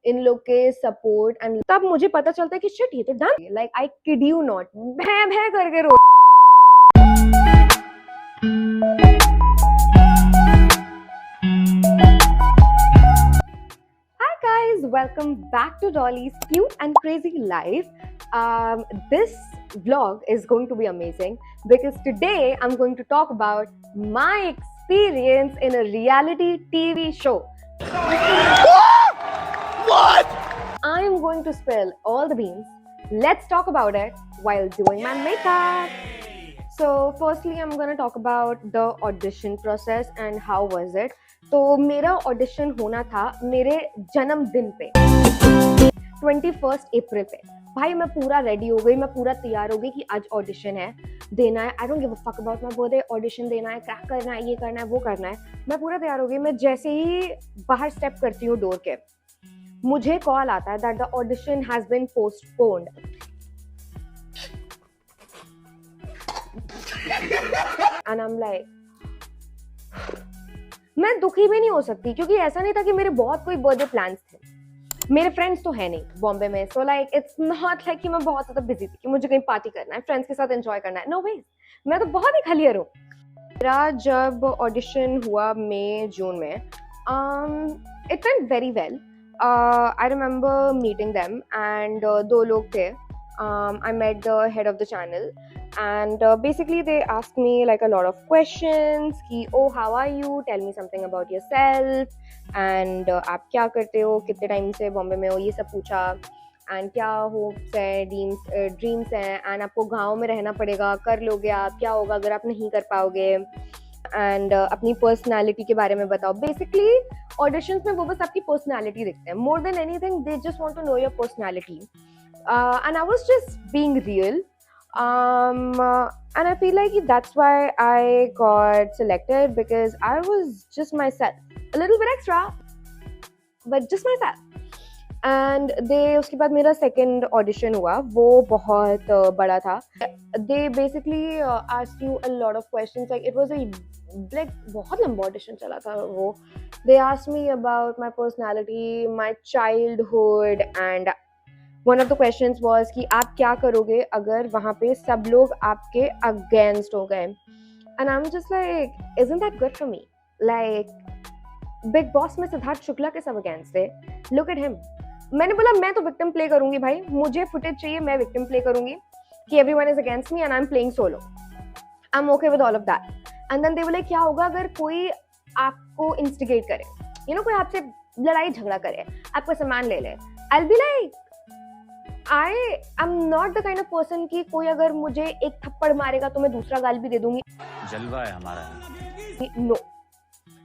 इन लोग के support and तब मुझे पता चलता है कि शिट ये तो dance, like I kid you not, भै भै करके रो। Hi guys, welcome back to Dolly's Cute and Crazy Life. This vlog is going to be amazing because today I'm going to talk about my experience in a reality TV show. What? I'm going to spill all the beans. Let's talk about it while doing my makeup. So firstly, I'm going to talk about the audition process and how was it. तो मेरा audition होना था मेरे जन्मदिन पे 21 अप्रैल पे। भाई मैं पूरा रेडी हो गई, मैं पूरा तैयार हो गई कि आज ऑडिशन है, देना है। I don't give a fuck about my birthday, audition देना है, क्रैक करना है, ये करना है, वो करना है। मैं पूरा तैयार हो गई। मैं जैसे ही बाहर स्टेप करती हूँ डोर के, मुझे कॉल आता है that the audition has been postponed. And I am like, मैं दुखी भी नहीं हो सकती क्योंकि ऐसा नहीं था कि मेरे बहुत कोई बर्थडे प्लान्स थे। मेरे फ्रेंड्स तो है नहीं बॉम्बे में, so like it's not like कि मैं बहुत ज्यादा बिजी थी कि मुझे कहीं पार्टी करना है, फ्रेंड्स के साथ एंजॉय करना है। नो वे, मैं तो बहुत ही क्लियर हूँ। मेरा जब ऑडिशन हुआ मई जून में, it went very well. I remember meeting them and दो लोग थे। I met the head of the channel and basically they asked me like a lot of questions कि oh how are you, tell me something about yourself and आप क्या करते हो, कितने time से बॉम्बे में हो, ये सब पूछा। एंड क्या होप्स है, ड्रीम्स हैं, एंड आपको गांव में रहना पड़ेगा, कर लोगे आप, क्या होगा अगर आप नहीं कर पाओगे, एंड अपनी पर्सनालिटी के बारे में बताओ। बेसिकली ऑडिशंस में वो बस आपकी पर्सनालिटी देखते हैं, more than anything they just want to know your personality. And I was just being real, and I feel like that's why I got selected because I was just myself, a little bit extra, but just myself. And उसके बाद मेरा second audition हुआ, वो बहुत बड़ा था। They basically asked you a lot of questions, like it was a like बहुत लंबा audition चला था वो। They asked me about my personality, my childhood, and one of the questions was कि आप क्या करोगे अगर वहाँ पे सब लोग आपके अगेंस्ट हो गए। And I'm just like, isn't that good for me? Like, Big Boss में सिद्धार्थ शुक्ला के सब अगेंस्ट थे, look at him. मैंने बोला मैं तो विक्टिम प्ले करूंगी भाई, मुझे फुटेज चाहिए, मैं विक्टिम प्ले करूंगी कि everyone is against me and I'm playing solo. I'm okay with all of that. And then they were like, क्या होगा अगर कोई आपको इंस्टिगेट करे, कोई आपसे लड़ाई झगड़ा करे, आपका सामान ले ले। I'll be like, I am not the kind of person कि कोई अगर मुझे एक थप्पड़ मारेगा तो मैं दूसरा गाल भी दे दूंगी। जलवा है हमारा। नो,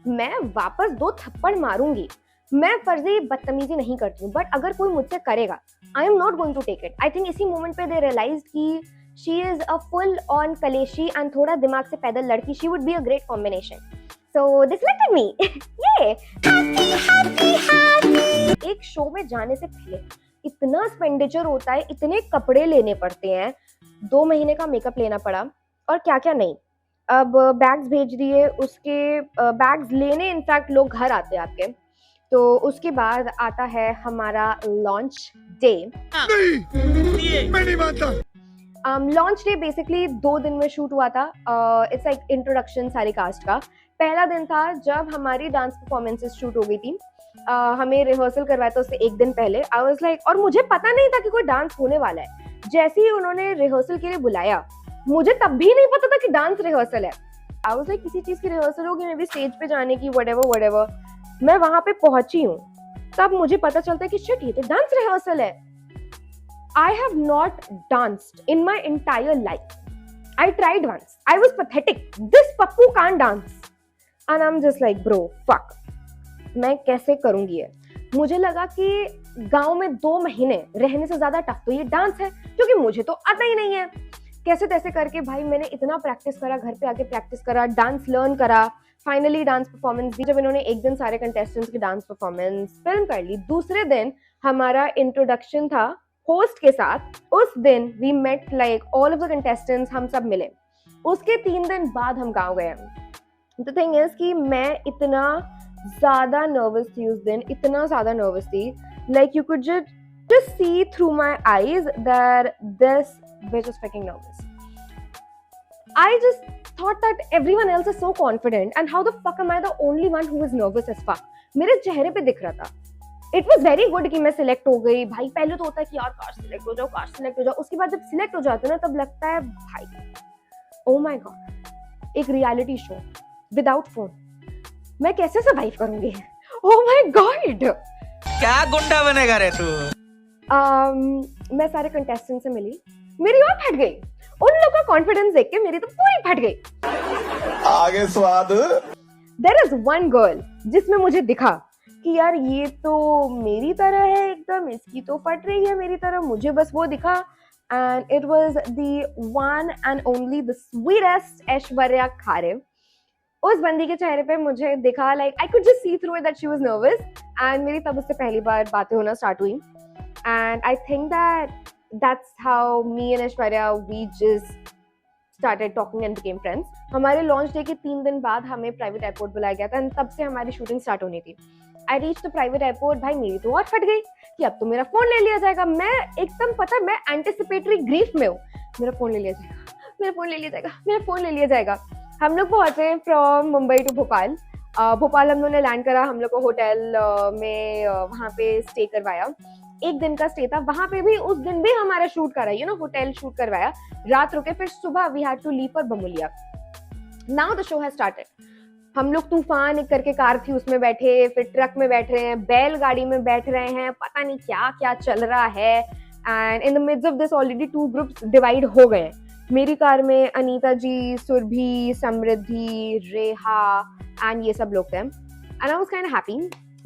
मैं वापस 2 थप्पड़ मारूंगी। मैं फर्जी बदतमीजी नहीं करती हूँ, बट अगर कोई मुझसे करेगा, I am not going to take it. I think इसी मोमेंट पे दे रियलाइज कि she is a full on कलेशी एंड थोड़ा दिमाग से पैदल लड़की। She would be a great combination, so they selected me. ये एक शो में जाने से पहले इतना एक्सपेंडिचर होता है, इतने कपड़े लेने पड़ते हैं, 2 महीने का मेकअप लेना पड़ा और क्या क्या नहीं। अब बैग्स भेज दिए, उसके बैग्स लेने इनफैक्ट लोग घर आते हैं आपके। तो उसके बाद आता है हमारा लॉन्च डे। मैं नहीं मानता। लॉन्च डे बेसिकली 2 दिन में शूट हुआ था। इट्स लाइक इंट्रोडक्शन सारी कास्ट का। पहला दिन था जब हमारी डांस परफॉर्मेंसेस शूट हो गई थी। हमें रिहर्सल करवाया था उससे 1 दिन पहले। आई वाज लाइक, और मुझे पता नहीं था कि कोई डांस होने वाला है। जैसे ही उन्होंने रिहर्सल के लिए बुलाया, मुझे तब भी नहीं पता था कि डांस रिहर्सल है। आई वाज लाइक, किसी चीज की रिहर्सल होगी, मे बी स्टेज पे जाने की, व्हाटएवर। मैं वहां पे पहुंची हूँ, तब मुझे पता चलता है कि शिट ये तो डांस रिहर्सल है। I have not danced in my entire life. I tried once, I was pathetic, this Pappu can't dance and I am just like bro fuck, मैं कैसे करूंगी ये। मुझे लगा कि गांव में 2 महीने रहने से ज्यादा टफ तो ये डांस है, क्योंकि मुझे तो आता ही नहीं है। कैसे तैसे करके भाई मैंने इतना प्रैक्टिस करा, घर पे आके प्रैक्टिस करा, डांस लर्न करा, फाइनली डांस परफॉर्मेंस दी। जब इन्होंने 1 दिन सारे कंटेस्टेंट्स की डांस परफॉर्मेंस फिल्म कर ली, दूसरे दिन हमारा इंट्रोडक्शन था होस्ट के साथ। उस दिन we met like all of the contestants, हम सब मिले। उसके 3 दिन बाद हम गाँव गए। द थिंग इज कि मैं इतना ज़्यादा नर्वस थी उस दिन, इतना ज़्यादा नर्वस थी Like you could just see through my eyes that this bitch is freaking nervous. I just thought that everyone else is so confident and how the fuck am I the only one who is nervous as fuck. मेरे चेहरे पे दिख रहा था. It was very good कि मैं select हो गई. भाई पहले तो होता है कि यार कार सिलेक्ट हो जाओ. उसके बाद जब सिलेक्ट हो जाते हो ना तब लगता है भाई oh my god, एक रियलिटी शो विदाउट फोन मैं कैसे सर्वाइव करूंगी. oh my god, क्या गुंडा बनेगा रे तू. मैं सारे कंटेस्टेंट से मिली, मेरी और फट गई. उन लोगों का कॉन्फिडेंस देख के मेरी तो पूरी फट गई. आगे स्वाद. There is one girl जिसमें मुझे दिखा कि यार ये तो मेरी तरह है एकदम, इसकी तो फट रही है मेरी तरह. मुझे बस वो दिखा and it was the one and only the sweetest Aishwarya खारे. उस बंदी के चेहरे पे मुझे दिखा like I could just see through it that she was nervous and मेरी तब उससे पहली बार बातें होना स्टार्ट हुई. And I think that's how me and Aishwarya we just started talking and became friends. हमारे लॉन्च डे के 3 दिन बाद हमें प्राइवेट एयरपोर्ट बुलाया गया था and तब से हमारी शूटिंग स्टार्ट होनी थी. I reached the private airport. भाई मेरी तो और फट गई कि अब तो मेरा फोन ले लिया जाएगा. मैं एकदम पता मैं एंटिसिपेटरी ग्रीफ में हूँ. मेरा फोन ले लिया जाएगा, मेरा फोन ले लिया जाएगा, मेरा फोन ले लिया जाएगा. हम लोग पहुंचे फ्रॉम मुंबई टू भोपाल. भोपाल हम लोगों ने लैंड करा. हम लोग को होटल में वहाँ पे स्टे करवाया. 1 दिन का स्टे था वहां पे भी. उस दिन भी हमारा शूट करा होटल शूट करवाया. रात रुके, फिर सुबह we had to leave for Bamulia. Now the show has started. हम लोग तूफान एक करके कार थी उसमें बैठे, फिर ट्रक में बैठ रहे हैं, बैलगाड़ी में बैठ रहे हैं, पता नहीं क्या क्या चल रहा है. And in the midst of this already 2 groups divide हो गए. मेरी कार में अनीता जी, सुरभि, समृद्धि, रेहा एंड ये सब लोग थे. And I was kind of happy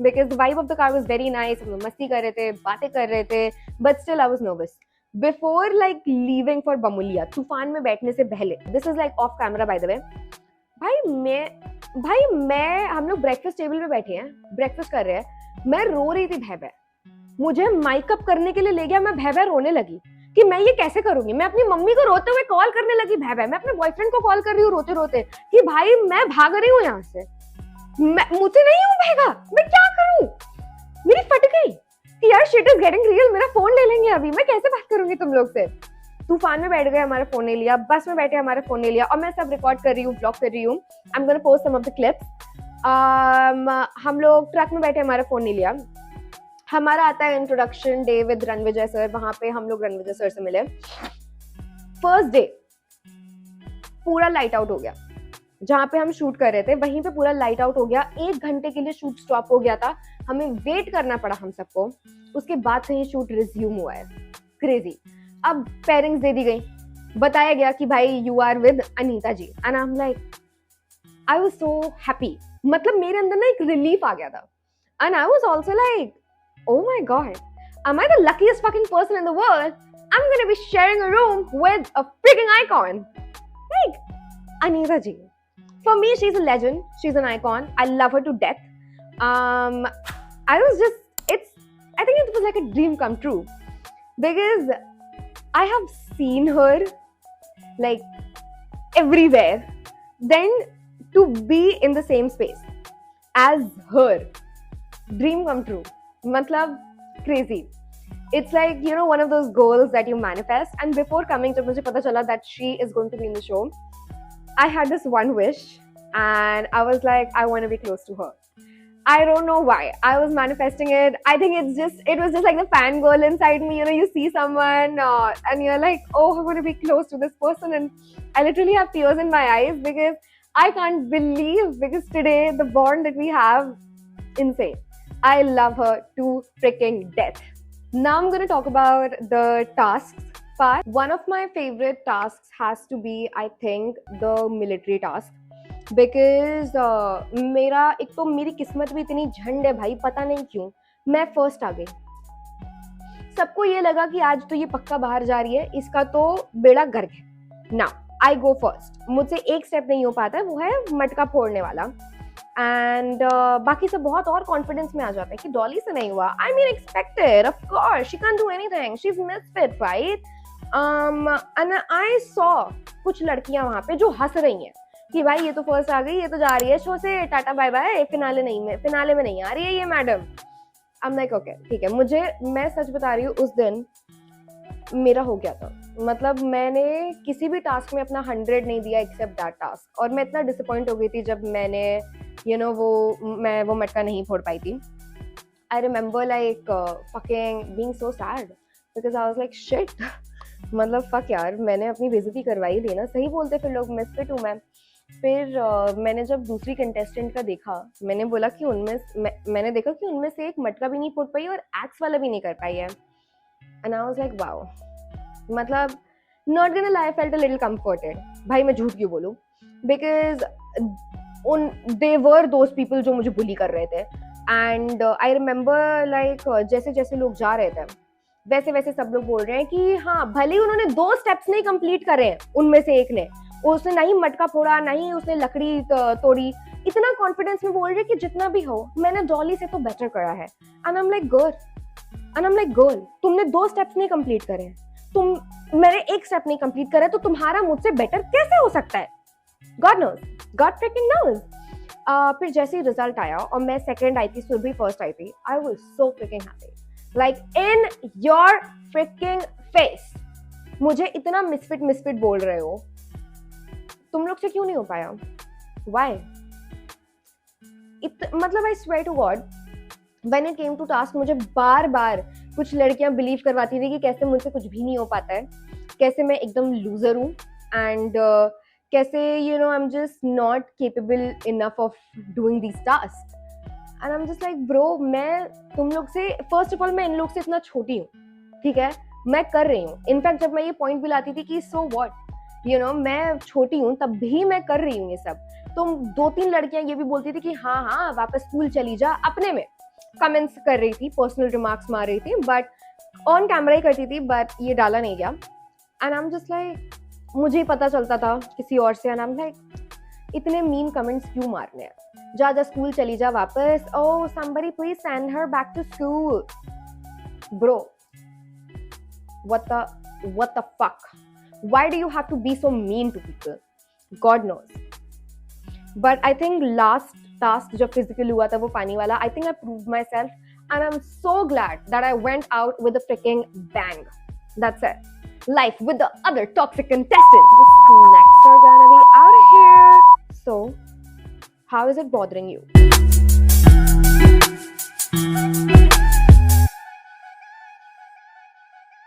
because the vibe of the car was very nice. हम लोग मस्ती कर रहे थे, बातें कर रहे थे, but still I was nervous before like leaving for Bamulia. तूफान में बैठने से पहले, this is like off camera by the way. भाई मैं हम लोग ब्रेकफास्ट टेबल पे बैठे हैं, ब्रेकफास्ट कर रहे हैं. मैं रो रही थी भय भय. मुझे माइक अप करने के लिए ले गया. मैं भय भय रोने लगी कि मैं ये कैसे करूंगी. मैं अपनी मम्मी को रोते हुए कॉल करने लगी भय भय. मैं अपने बॉयफ्रेंड को कॉल कर रही हूँ रोते रोते कि भाई मैं भाग रही हूँ यहाँ से, मुझे नहीं उठेगा, मैं क्या करूँ. मेरी फट गई कि यार शिट इज गेटिंग रियल. मेरा फोन ले लेंगे अभी, मैं कैसे बात करूंगी तुम लोग से. तूफान में बैठ गए, हमारा फोन ले लिया. बस में बैठे, हमारा फोन ले लिया. और मैं सब रिकॉर्ड कर रही हूँ, ब्लॉग कर रही हूँ. I am gonna post some of the clips. हम लोग ट्रक में बैठे, हमारा फोन नहीं लिया. हमारा आता है introduction day with Ranvijay sir. वहां पे हम लोग रणविजय सर से मिले. फर्स्ट डे पूरा लाइट आउट हो गया. जहाँ पे हम शूट कर रहे थे वहीं पे पूरा लाइट आउट हो गया. 1 घंटे के लिए शूट स्टॉप हो गया था. हमें वेट करना पड़ा हम सबको. उसके बाद से ही शूट रिज्यूम हुआ है. क्रेजी. अब पेयरिंग्स दे दी गई. बताया गया कि भाई you are with Anita ji. And I am like I was so happy. मतलब मेरे अंदर ना एक रिलीफ आ गया था. And I was also like oh my god, am I the luckiest fucking person in the world? I'm gonna be sharing a room with a freaking icon like Anita ji. For me, she's a legend. She's an icon. I love her to death. I think it was like a dream come true because I have seen her like everywhere. Then to be in the same space as her, dream come true. Matlab crazy. It's like, you know, one of those goals that you manifest. And before coming to mujhe pata chala that she is going to be in the show, I had this one wish and I was like, I want to be close to her. I don't know why. I was manifesting it. I think it was just like the fan girl inside me. You know, you see someone and you're like, oh, I want to be close to this person. And I literally have tears in my eyes because I can't believe, because today the bond that we have, insane. I love her to freaking death. Now I'm going to talk about the tasks part. One of my favorite tasks has to be, I think, the military task. Because मेरा एक तो मेरी किस्मत भी इतनी झंड है भाई, पता नहीं क्यों मैं फर्स्ट आ गई. सबको ये लगा कि आज तो ये पक्का बाहर जा रही है, इसका तो बेड़ा गर्क है. Now I go first. मुझसे एक स्टेप नहीं हो पाता है, वो है मटका फोड़ने वाला. एंड बाकी सब बहुत और कॉन्फिडेंस में आ जाते हैं कि डॉली से नहीं हुआ. I mean expected, of course, she can do anything, she is misfit, right. And I saw कुछ लड़कियां वहां पे जो हंस रही हैं कि भाई ये तो फर्स्ट आ गई, ये तो जा रही है शो से, टाटा बाय बाय, फिनाले में नहीं आ रही है ये madam. I am like okay ठीक है, मुझे, मैं सच बता रही हूँ, उस दिन मेरा हो गया था। मतलब मैंने किसी भी टास्क में अपना 100 नहीं दिया एक्सेप्ट दैट टास्क, और मैं इतना डिसअपॉइंट हो गई थी जब मैंने मैं वो मटका नहीं फोड़ पाई थी। I remember like fucking being so sad because I was like shit मतलब फक यार, मैंने अपनी बेइज्जती करवाई ली ना, सही बोलते फिर लोग, मिसफिट हूँ मैं। फिर मैंने जब दूसरी कंटेस्टेंट का देखा, मैंने बोला कि मैंने देखा कि उनमें से एक मटका भी नहीं फोड़ पाई और एक्स वाला भी नहीं कर पाई है। And I was like wow, मतलब not gonna lie, I felt a little comforted. भाई मैं झूठ क्यों बोलूं, because they were those people जो मुझे बुली कर रहे थे। एंड आई रिमेंबर लाइक जैसे जैसे लोग जा रहे थे वैसे वैसे सब लोग बोल रहे हैं कि हाँ, भले ही उन्होंने 2 स्टेप्स नहीं कंप्लीट करे हैं, उनमें से एक ने, उसने ना ही मटका फोड़ा ना ही उसने लकड़ी तोड़ी, इतना कॉन्फिडेंस में बोल रहे कि जितना भी हो मैंने डॉली से तो बेटर करा है। And I am like girl, तुमने 2 स्टेप्स नहीं कंप्लीट करे हैं, मैंने एक स्टेप नहीं कंप्लीट करा, तो तुम्हारा मुझसे बेटर कैसे हो सकता है? God knows, god fricking knows. फिर जैसे ही रिजल्ट आया और मैं सेकंड आई थी, सुरभि फर्स्ट आई थी, आई was so fricking happy, like in your fricking face. मुझे इतना मिसफिट बोल रहे हो, तुम लोग से क्यों नहीं हो पाया? व्हाई? मतलब I swear to god, when it came to task, मुझे बार बार कुछ लड़कियां बिलीव करवाती थी कि कैसे मुझसे कुछ भी नहीं हो पाता है, कैसे मैं एकदम लूजर हूँ, एंड कैसे आई am just not capable enough of doing this task. And I am just like bro, मैं तुम लोग से, फर्स्ट ऑफ ऑल मैं इन लोग से इतना छोटी हूँ, ठीक है, मैं कर रही हूँ। इनफैक्ट जब मैं ये पॉइंट भी लाती थी कि सो व्हाट, मैं छोटी हूँ तब भी मैं कर रही हूँ ये सब, तो 2-3 लड़कियां ये भी बोलती थी कि हाँ हाँ वापस स्कूल चली जा, अपने में कमेंट्स कर रही थी, पर्सनल रिमार्क्स मार रही थी, बट ऑन कैमरा ही करती थी, बट ये डाला नहीं गया। And I am just like, मुझे ही पता चलता था किसी और से, एंड आई एम लाइक इतने मीन कमेंट्स क्यों मारने हैं? जा स्कूल चली जा वापस, oh somebody please send her back to school. Bro, what the fuck? Why do you have to be so mean to people? God knows. But I think last task जो physical हुआ था वो पानी वाला, I think I proved myself and I'm so glad that I went out with a freaking bang. That's it. Life with the other toxic contestants. The snacks are gonna be out of here. So, how is it bothering you?